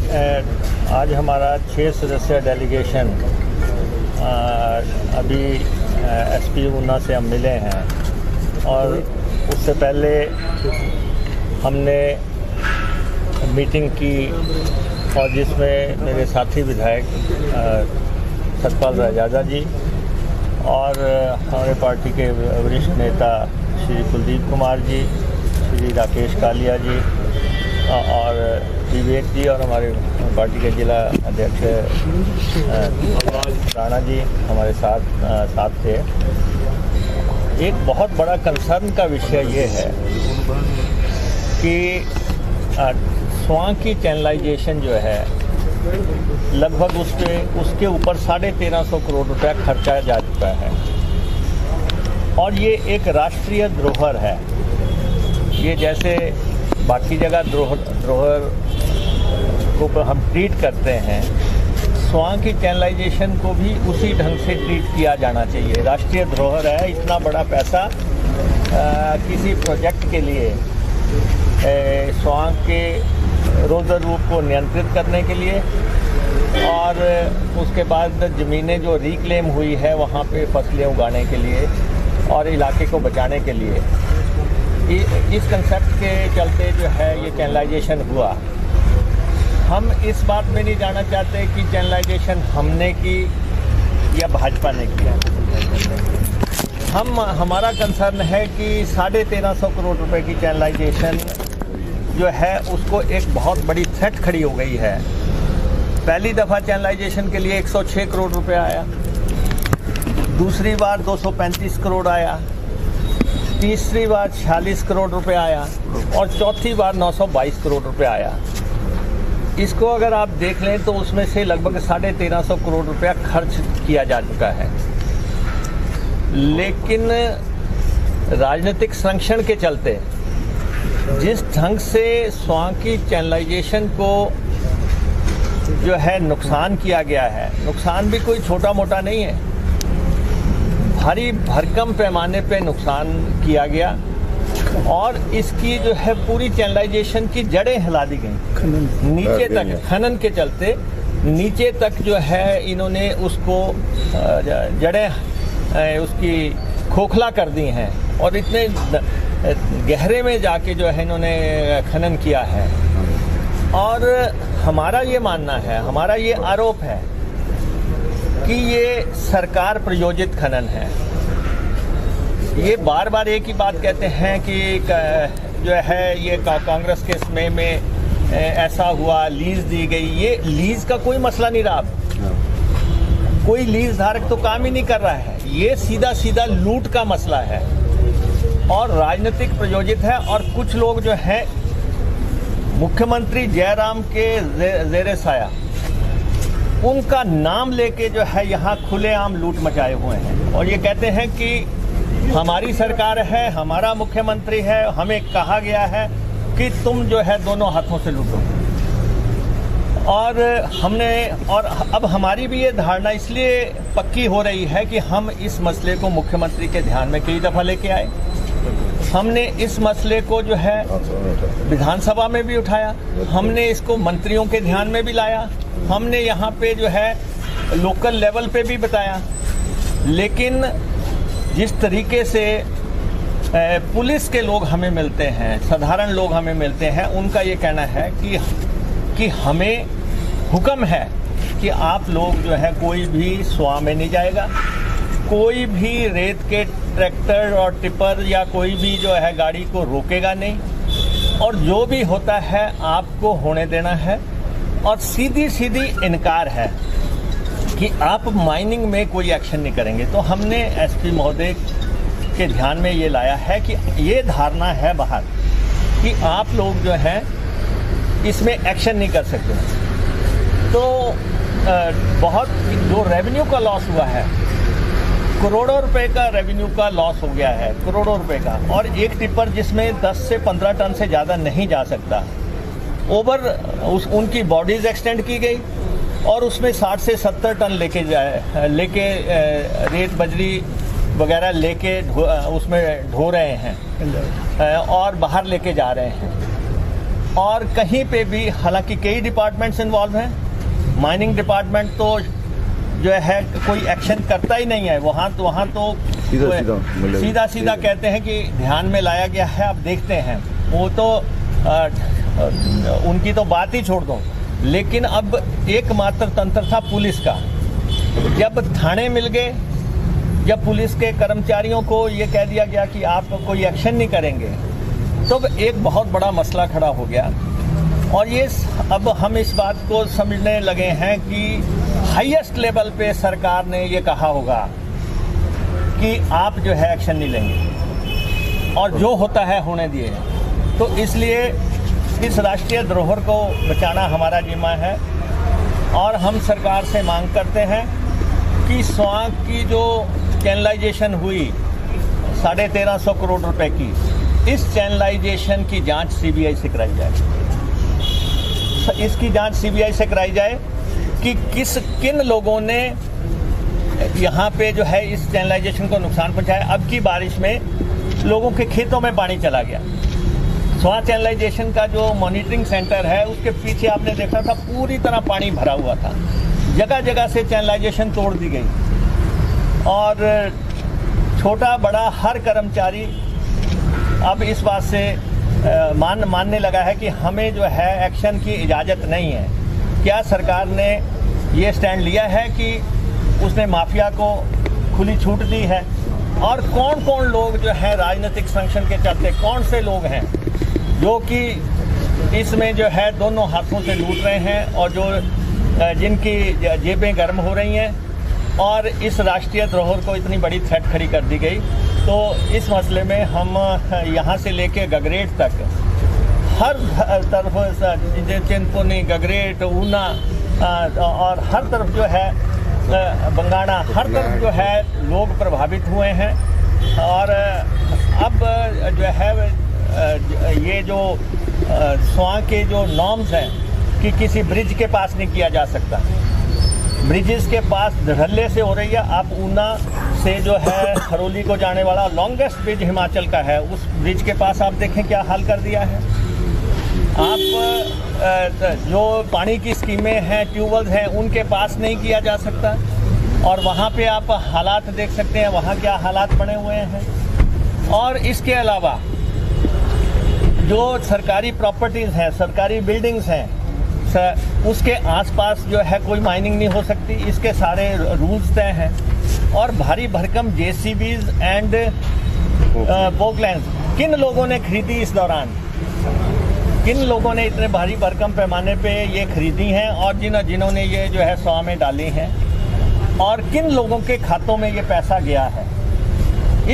आज हमारा 6 सदस्य डेलीगेशन अभी एसपी ऊना से हम मिले हैं और उससे पहले हमने मीटिंग की और जिसमें मेरे साथी विधायक सतपाल राजादा जी और हमारे पार्टी के वरिष्ठ नेता श्री कुलदीप कुमार जी, श्री राकेश कालिया जी और विवेक जी और हमारे पार्टी के जिला अध्यक्ष राणा जी हमारे साथ थे। एक बहुत बड़ा कंसर्न का विषय ये है कि स्वां की चैनलाइजेशन जो है लगभग उसके ऊपर 1350 करोड़ रुपया खर्चा जा चुका है और ये एक राष्ट्रीय धरोहर है। ये जैसे बाकी जगह धरोहर को हम ट्रीट करते हैं, स्वां की चैनलाइजेशन को भी उसी ढंग से ट्रीट किया जाना चाहिए। राष्ट्रीय धरोहर है, इतना बड़ा पैसा किसी प्रोजेक्ट के लिए स्वां के रौद्र रूप को नियंत्रित करने के लिए और उसके बाद ज़मीनें जो रिक्लेम हुई है वहाँ पे फसलें उगाने के लिए और इलाके को बचाने के लिए, इस कंसेप्ट के चलते जो है ये चैनलाइजेशन हुआ। हम इस बात में नहीं जाना चाहते कि चैनलाइजेशन हमने की या भाजपा ने किया। हमारा कंसर्न है कि 1350 करोड़ रुपए की चैनलाइजेशन जो है उसको एक बहुत बड़ी थ्रेट खड़ी हो गई है। पहली दफ़ा चैनलाइजेशन के लिए 106 करोड़ रुपए आया, दूसरी बार 235 करोड़ आया, तीसरी बार 46 करोड़ रुपए आया और चौथी बार 922 करोड़ रुपए आया। इसको अगर आप देख लें तो उसमें से लगभग 1350 करोड़ रुपया खर्च किया जा चुका है। लेकिन राजनीतिक संरक्षण के चलते जिस ढंग से स्वां की चैनलाइजेशन को जो है नुकसान किया गया है, नुकसान भी कोई छोटा मोटा नहीं है, भारी भरकम पैमाने पे नुकसान किया गया और इसकी जो है पूरी चैनलाइजेशन की जड़ें हिला दी गई नीचे तक। खनन के चलते नीचे तक जो है इन्होंने उसको जड़ें उसकी खोखला कर दी हैं और इतने गहरे में जाके जो है इन्होंने खनन किया है। और हमारा ये मानना है, हमारा ये आरोप है कि ये सरकार प्रायोजित खनन है। ये बार बार एक ही बात कहते हैं कि जो है ये कांग्रेस के समय में ऐसा हुआ, लीज दी गई। ये लीज का कोई मसला नहीं रहा, कोई लीज धारक तो काम ही नहीं कर रहा है। ये सीधा सीधा लूट का मसला है और राजनीतिक प्रयोजित है। और कुछ लोग जो है मुख्यमंत्री जयराम के ज़ेरे साया उनका नाम लेके जो है यहाँ खुलेआम लूट मचाए हुए हैं और ये कहते हैं कि हमारी सरकार है, हमारा मुख्यमंत्री है, हमें कहा गया है कि तुम जो है दोनों हाथों से लूटो। और अब हमारी भी ये धारणा इसलिए पक्की हो रही है कि हम इस मसले को मुख्यमंत्री के ध्यान में कई दफ़ा लेके आए। हमने इस मसले को जो है विधानसभा में भी उठाया, हमने इसको मंत्रियों के ध्यान में भी लाया, हमने यहाँ पे जो है लोकल लेवल पे भी बताया। लेकिन जिस तरीके से पुलिस के लोग हमें मिलते हैं, साधारण लोग हमें मिलते हैं, उनका ये कहना है कि हमें हुक्म है कि आप लोग जो है कोई भी स्वां में नहीं जाएगा, कोई भी रेत के ट्रैक्टर और टिपर या कोई भी जो है गाड़ी को रोकेगा नहीं और जो भी होता है आपको होने देना है। और सीधी सीधी इनकार है कि आप माइनिंग में कोई एक्शन नहीं करेंगे। तो हमने एसपी महोदय के ध्यान में ये लाया है कि ये धारणा है बाहर कि आप लोग जो हैं इसमें एक्शन नहीं कर सकते। तो बहुत जो रेवेन्यू का लॉस हुआ है, करोड़ों रुपए का रेवेन्यू का लॉस हो गया है, करोड़ों रुपए का। और एक टिपर जिसमें 10 से 15 टन से ज़्यादा नहीं जा सकता, उनकी बॉडीज एक्सटेंड की गई और उसमें 60 से 70 टन लेके रेत बजरी वगैरह लेके उसमें ढो रहे हैं और बाहर लेके जा रहे हैं। और कहीं पे भी, हालांकि कई डिपार्टमेंट्स इन्वॉल्व हैं, माइनिंग डिपार्टमेंट तो जो है कोई एक्शन करता ही नहीं है, वहाँ तो सीधा कहते हैं कि ध्यान में लाया गया है, अब देखते हैं। वो तो उनकी तो बात ही छोड़ दो। लेकिन अब एकमात्र तंत्र था पुलिस का। जब थाने मिल गए, जब पुलिस के कर्मचारियों को ये कह दिया गया कि आप कोई एक्शन नहीं करेंगे, तो एक बहुत बड़ा मसला खड़ा हो गया। और ये अब हम इस बात को समझने लगे हैं कि हाईएस्ट लेवल पे सरकार ने ये कहा होगा कि आप जो है एक्शन नहीं लेंगे और जो होता है होने दिए। तो इसलिए इस राष्ट्रीय धरोहर को बचाना हमारा जिम्मा है और हम सरकार से मांग करते हैं कि स्वां की जो चैनलाइजेशन हुई 1350 करोड़ रुपए की, इस चैनलाइजेशन की जांच सीबीआई से कराई जाए। इसकी जांच सीबीआई से कराई जाए कि किन लोगों ने यहाँ पे जो है इस चैनलाइजेशन को नुकसान पहुंचाया। अब की बारिश में लोगों के खेतों में पानी चला गया। स्वां चैनलाइजेशन का जो मॉनिटरिंग सेंटर है उसके पीछे आपने देखा था पूरी तरह पानी भरा हुआ था, जगह जगह से चैनलाइजेशन तोड़ दी गई और छोटा बड़ा हर कर्मचारी अब इस बात से मानने लगा है कि हमें जो है एक्शन की इजाज़त नहीं है। क्या सरकार ने ये स्टैंड लिया है कि उसने माफिया को खुली छूट दी है? और कौन कौन लोग जो है राजनीतिक संगठन के चलते, कौन से लोग हैं जो कि इसमें जो है दोनों हाथों से लूट रहे हैं और जो जिनकी जेबें गर्म हो रही हैं और इस राष्ट्रीय धरोहर को इतनी बड़ी थ्रेट खड़ी कर दी गई। तो इस मसले में हम यहाँ से लेके गगरेट तक हर तरफ, चिंतपूर्णी, गगरेट, ऊना और हर तरफ जो है बंगाणा, हर तरफ जो है लोग प्रभावित हुए हैं। और अब जो है ये जो स्वां के जो नॉर्म्स हैं कि किसी ब्रिज के पास नहीं किया जा सकता, ब्रिजेस के पास धड़ल्ले से हो रही है। आप ऊना से जो है खरोली को जाने वाला लॉन्गेस्ट ब्रिज हिमाचल का है, उस ब्रिज के पास आप देखें क्या हाल कर दिया है। आप जो पानी की स्कीमें हैं, ट्यूबवेल्स हैं, उनके पास नहीं किया जा सकता और वहाँ पे आप हालात देख सकते हैं, वहाँ क्या हालात बने हुए हैं। और इसके अलावा जो सरकारी प्रॉपर्टीज़ हैं, सरकारी बिल्डिंग्स हैं, उसके आसपास जो है कोई माइनिंग नहीं हो सकती, इसके सारे रूल्स तय हैं। और भारी भरकम जेसीबीज एंड पोकलैंड किन लोगों ने खरीदी इस दौरान, किन लोगों ने इतने भारी भरकम पैमाने पे ये खरीदी हैं और जिन्होंने ये जो है स्वां में डाली हैं और किन लोगों के खातों में ये पैसा गया है,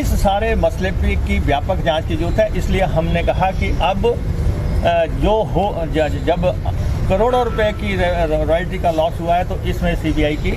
इस सारे मसले की व्यापक जांच की जरूरत है। इसलिए हमने कहा कि अब जब करोड़ों रुपए की रॉयल्टी का लॉस हुआ है तो इसमें सीबीआई की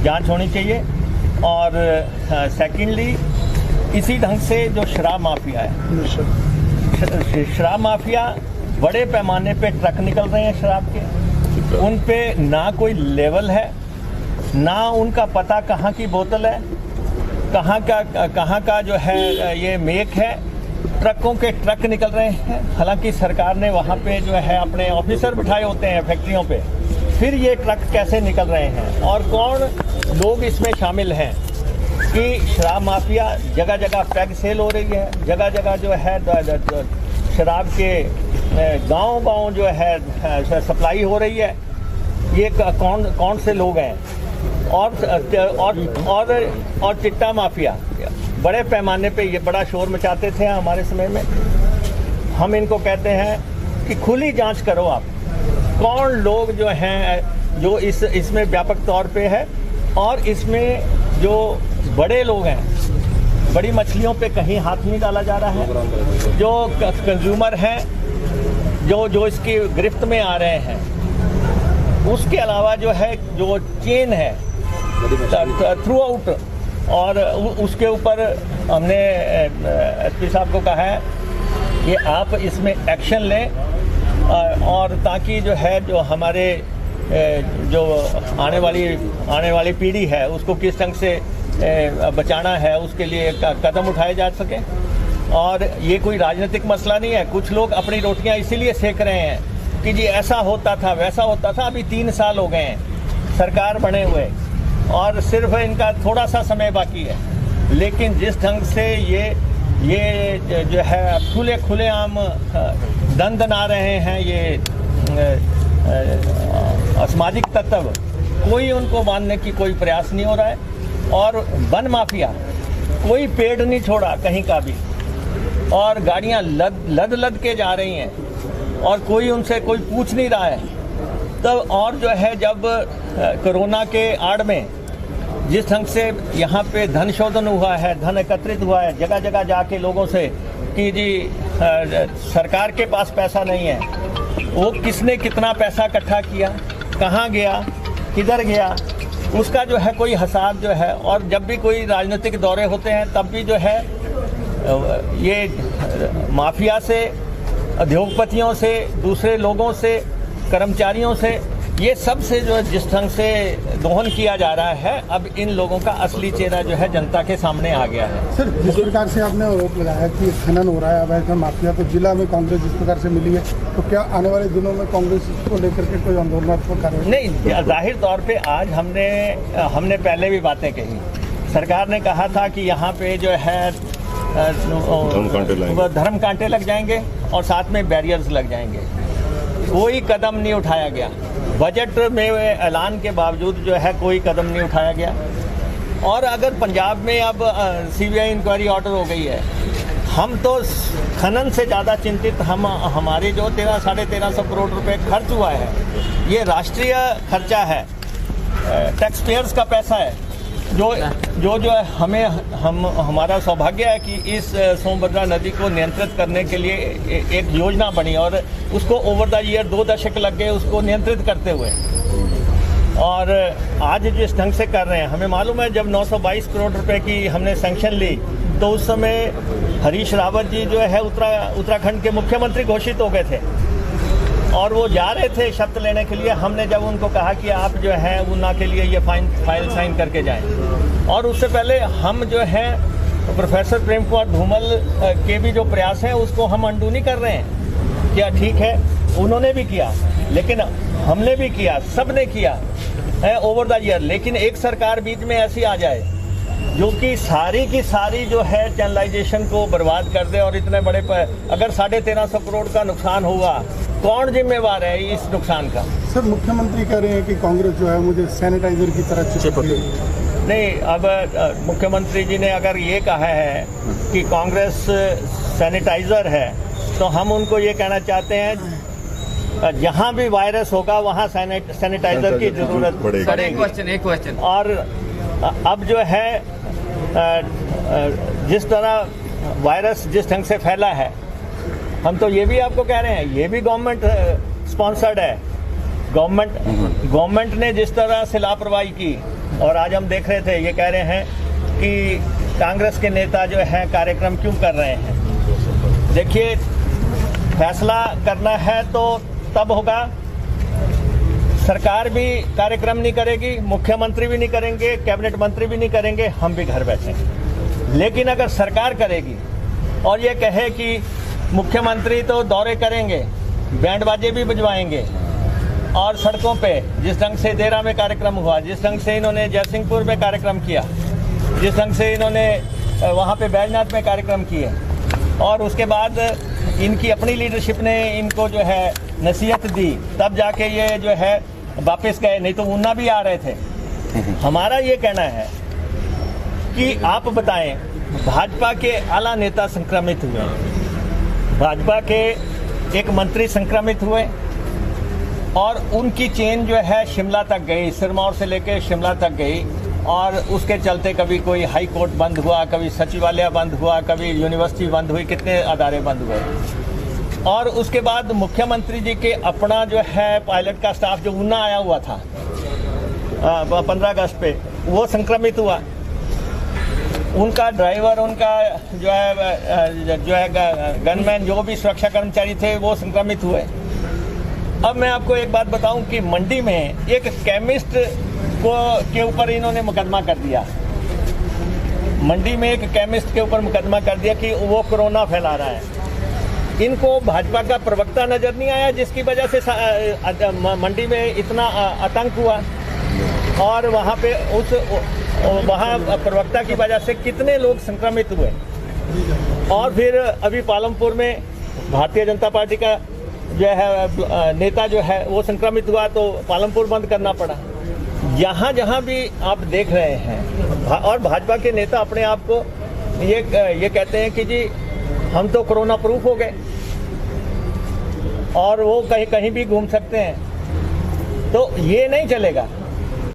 जांच होनी चाहिए। और सेकेंडली, इसी ढंग से जो शराब माफिया है, शराब माफिया बड़े पैमाने पे ट्रक निकल रहे हैं शराब के, उन पे ना कोई लेवल है, ना उनका पता कहाँ की बोतल है, कहाँ का जो है ये मेक है। ट्रकों के ट्रक निकल रहे हैं, हालांकि सरकार ने वहाँ पे जो है अपने ऑफिसर बिठाए होते हैं फैक्ट्रियों पे, फिर ये ट्रक कैसे निकल रहे हैं और कौन लोग इसमें शामिल हैं कि शराब माफिया जगह जगह पैग सेल हो रही है, जगह जगह जो है शराब के गांव जो है सप्लाई हो रही है। ये कौन से लोग हैं? और चिट्टा माफिया बड़े पैमाने पे ये बड़ा शोर मचाते थे हमारे समय में। हम इनको कहते हैं कि खुली जांच करो आप, कौन लोग जो हैं जो इसमें व्यापक तौर पे है और इसमें जो बड़े लोग हैं, बड़ी मछलियों पे कहीं हाथ नहीं डाला जा रहा है। जो कंज्यूमर हैं जो इसकी गिरफ्त में आ रहे हैं, उसके अलावा जो है जो चेन है थ्रू आउट, और उसके ऊपर हमने एसपी साहब को कहा है कि आप इसमें एक्शन लें और ताकि जो है जो हमारे जो आने वाली पीढ़ी है उसको किस ढंग से बचाना है, उसके लिए कदम उठाए जा सके। और ये कोई राजनीतिक मसला नहीं है। कुछ लोग अपनी रोटियां इसीलिए सेक रहे हैं कि जी ऐसा होता था वैसा होता था। अभी 3 साल हो गए हैं सरकार बने हुए और सिर्फ इनका थोड़ा सा समय बाकी है, लेकिन जिस ढंग से ये जो है खुलेआम दंदना रहे हैं ये असामाजिक तत्व, कोई उनको मानने की कोई प्रयास नहीं हो रहा है। और वन माफिया कोई पेड़ नहीं छोड़ा कहीं का भी, और गाड़ियां लद के जा रही हैं और कोई उनसे कोई पूछ नहीं रहा है। तब और जो है जब कोरोना के आड़ में जिस ढंग से यहाँ पे धन शोधन हुआ है, धन एकत्रित हुआ है जगह जगह जाके लोगों से कि जी सरकार के पास पैसा नहीं है, वो किसने कितना पैसा इकट्ठा किया, कहाँ गया, किधर गया, उसका जो है कोई हिसाब जो है। और जब भी कोई राजनीतिक दौरे होते हैं तब भी जो है ये माफिया से, उद्योगपतियों से, दूसरे लोगों से, कर्मचारियों से, ये सब से जो जिस ढंग से दोहन किया जा रहा है, अब इन लोगों का असली चेहरा जो है जनता के सामने आ गया है। सर, जिस प्रकार से आपने आरोप लगाया कि खनन हो रहा है अवैध माफिया, तो जिला में कांग्रेस जिस प्रकार से मिली है, तो क्या आने वाले दिनों में कांग्रेस को लेकर के कोई आंदोलनात्मक कार्य? नहीं, जाहिर तौर पे आज हमने पहले भी बातें कही। सरकार ने कहा था कि यहाँ पे जो है धर्म कांटे लग जाएंगे और साथ में बैरियर्स लग जाएंगे। कोई कदम नहीं उठाया गया। बजट में ऐलान के बावजूद जो है कोई कदम नहीं उठाया गया। और अगर पंजाब में अब सीबीआई इंक्वायरी ऑर्डर हो गई है, हम तो खनन से ज़्यादा चिंतित हमारे जो 1300-1350 करोड़ रुपए खर्च हुआ है, ये राष्ट्रीय खर्चा है, टैक्स पेयर्स का पैसा है, जो है हमारा सौभाग्य है कि इस सोनभद्रा नदी को नियंत्रित करने के लिए एक योजना बनी और उसको ओवर द ईयर 2 दशक लग गए उसको नियंत्रित करते हुए। और आज जिस ढंग से कर रहे हैं, हमें मालूम है जब 922 करोड़ रुपए की हमने सैंक्शन ली तो उस समय हरीश रावत जी जो है उत्तराखंड के मुख्यमंत्री घोषित हो गए थे और वो जा रहे थे शपथ लेने के लिए। हमने जब उनको कहा कि आप जो है ऊना के लिए ये फाइल साइन करके जाएं, और उससे पहले हम जो है प्रोफेसर प्रेम कुमार धूमल के भी जो प्रयास हैं उसको हम अंडू नहीं कर रहे हैं। क्या ठीक है, उन्होंने भी किया, लेकिन हमने भी किया, सबने किया है ओवर द ईयर। लेकिन एक सरकार बीच में ऐसी आ जाए जो कि सारी की सारी जो है चैनलाइजेशन को बर्बाद कर दे, और इतने बड़े अगर 1350 करोड़ का नुकसान हुआ, कौन जिम्मेवार है इस नुकसान का? सर, मुख्यमंत्री कह रहे हैं कि कांग्रेस जो है मुझे सैनिटाइजर की तरह चिपकती है। नहीं, अब मुख्यमंत्री जी ने अगर ये कहा है कि कांग्रेस सैनिटाइजर है, तो हम उनको ये कहना चाहते हैं जहाँ भी वायरस होगा वहाँ सैनिटाइजर की जरूरत पड़ेगी। एक क्वेश्चन। और अब जो है जिस तरह वायरस जिस ढंग से फैला है, हम तो ये भी आपको कह रहे हैं, ये भी गवर्नमेंट स्पॉन्सर्ड है। गवर्नमेंट ने जिस तरह से लापरवाही की, और आज हम देख रहे थे ये कह रहे हैं कि कांग्रेस के नेता जो है कार्यक्रम क्यों कर रहे हैं। देखिए, फैसला करना है तो तब होगा, सरकार भी कार्यक्रम नहीं करेगी, मुख्यमंत्री भी नहीं करेंगे, कैबिनेट मंत्री भी नहीं करेंगे, हम भी घर बैठेंगे। लेकिन अगर सरकार करेगी और ये कहे कि मुख्यमंत्री तो दौरे करेंगे, बैंड बाजे भी बजवाएंगे, और सड़कों पे जिस ढंग से देरा में कार्यक्रम हुआ, जिस ढंग से इन्होंने जयसिंहपुर में कार्यक्रम किया, जिस ढंग से इन्होंने वहाँ पे बैजनाथ में कार्यक्रम किए, और उसके बाद इनकी अपनी लीडरशिप ने इनको जो है नसीहत दी, तब जाके ये जो है वापस गए, नहीं तो ऊना भी आ रहे थे। हमारा ये कहना है कि आप बताएं, भाजपा के आला नेता संक्रमित हुए, भाजपा के एक मंत्री संक्रमित हुए, और उनकी चेन जो है शिमला तक गई, सिरमौर से लेकर शिमला तक गई, और उसके चलते कभी कोई हाई कोर्ट बंद हुआ, कभी सचिवालय बंद हुआ, कभी यूनिवर्सिटी बंद हुई, कितने अदारे बंद हुए। और उसके बाद मुख्यमंत्री जी के अपना जो है पायलट का स्टाफ जो ऊना आया हुआ था 15 अगस्त पे, वो संक्रमित हुआ। उनका ड्राइवर, उनका जो है गनमैन, जो भी सुरक्षा कर्मचारी थे, वो संक्रमित हुए। अब मैं आपको एक बात बताऊं कि मंडी में एक केमिस्ट के ऊपर इन्होंने मुकदमा कर दिया। मंडी में एक केमिस्ट के ऊपर मुकदमा कर दिया कि वो कोरोना फैला रहा है। इनको भाजपा का प्रवक्ता नजर नहीं आया, जिसकी वजह से मंडी में इतना आतंक हुआ, और वहाँ पे वहाँ प्रवक्ता की वजह से कितने लोग संक्रमित हुए। और फिर अभी पालमपुर में भारतीय जनता पार्टी का जो है नेता जो है वो संक्रमित हुआ, तो पालमपुर बंद करना पड़ा। यहाँ जहाँ भी आप देख रहे हैं, और भाजपा के नेता अपने आप को ये कहते हैं कि जी हम तो कोरोना प्रूफ हो गए और वो कहीं भी घूम सकते हैं, तो ये नहीं चलेगा।